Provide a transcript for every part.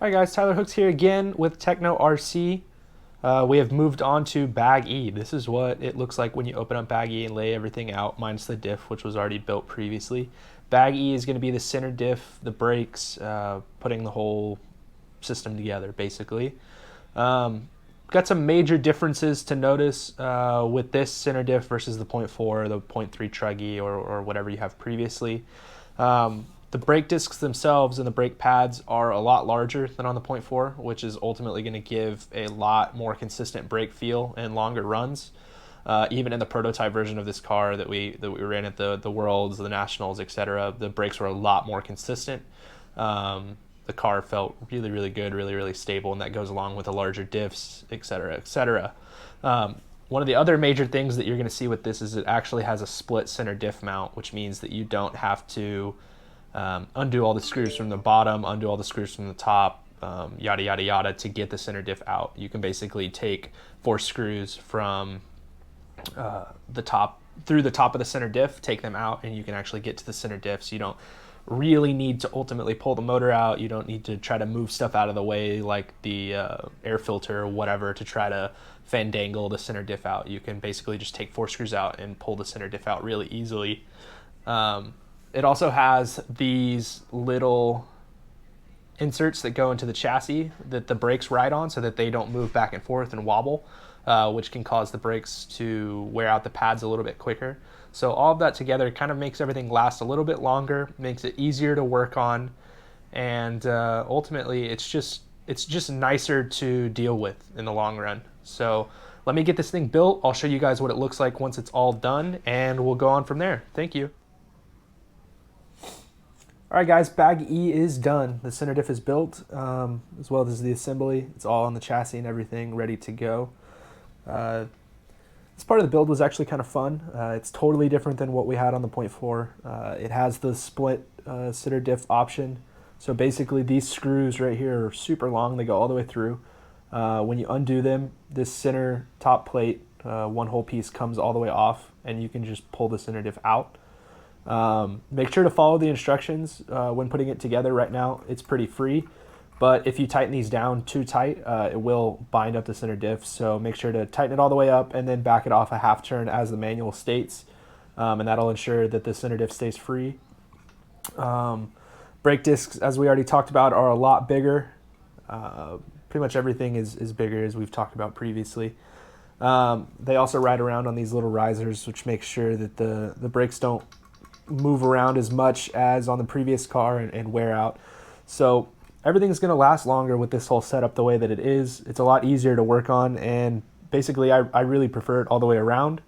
Hi guys, Tyler Hooks here again with Tekno RC. We have moved on to Bag E. This is what it looks like when you open up Bag E and lay everything out, minus the diff, which was already built previously. Bag E is going to be the center diff, the brakes, putting the whole system together, basically. Got some major differences to notice with this center diff versus the 0.4, the 0.3 truggy, or whatever you have previously. The brake discs themselves and the brake pads are a lot larger than on the 0.4, which is ultimately going to give a lot more consistent brake feel and longer runs. Even in the prototype version of this car that we ran at the Worlds, the Nationals, etc., the brakes were a lot more consistent. The car felt really good, really stable, and that goes along with the larger diffs, etc. One of the other major things that you're going to see with this is it actually has a split center diff mount, which means that you don't have to undo all the screws from the bottom, undo all the screws from the top, yada to get the center diff out. You can basically take 4 screws from the top through the top of the center diff, take them out, and you can actually get to the center diff. So you don't really need to ultimately pull the motor out. You don't need to try to move stuff out of the way like the air filter or whatever to try to fandangle the center diff out. You can basically just take 4 screws out and pull the center diff out really easily. It also has these little inserts that go into the chassis that the brakes ride on so that they don't move back and forth and wobble, which can cause the brakes to wear out the pads a little bit quicker. So all of that together kind of makes everything last a little bit longer, makes it easier to work on, and ultimately it's just nicer to deal with in the long run. So let me get this thing built. I'll show you guys what it looks like once it's all done, and we'll go on from there. Thank you. All right, guys, Bag E is done. The center diff is built, as well as the assembly. It's all on the chassis and everything, ready to go. This part of the build was actually kind of fun. It's totally different than what we had on the 0.4. It has the split center diff option. So basically, these screws right here are super long. They go all the way through. When you undo them, this center top plate, one whole piece, comes all the way off, and you can just pull the center diff out. Make sure to follow the instructions when putting it together. Right now it's pretty free, but if you tighten these down too tight, it will bind up the center diff. So make sure to tighten it all the way up and then back it off a half turn as the manual states, and that'll ensure that the center diff stays free. Brake discs, as we already talked about, are a lot bigger. Pretty much everything is bigger, as we've talked about previously. They also ride around on these little risers, which makes sure that the brakes don't move around as much as on the previous car and wear out. So everything's going to last longer with this whole setup the way that it is. It's a lot easier to work on, and basically I really prefer it all the way around.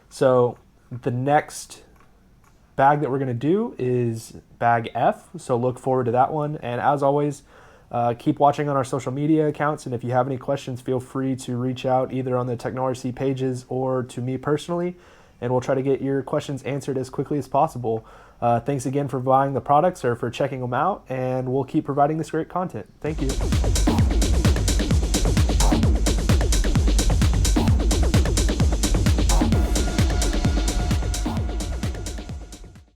So the next bag that we're going to do is Bag F, so look forward to that one. And as always, keep watching on our social media accounts, and if you have any questions, feel free to reach out either on the Tekno RC pages or to me personally, and we'll try to get your questions answered as quickly as possible. Thanks again for buying the products or for checking them out, and we'll keep providing this great content. Thank you.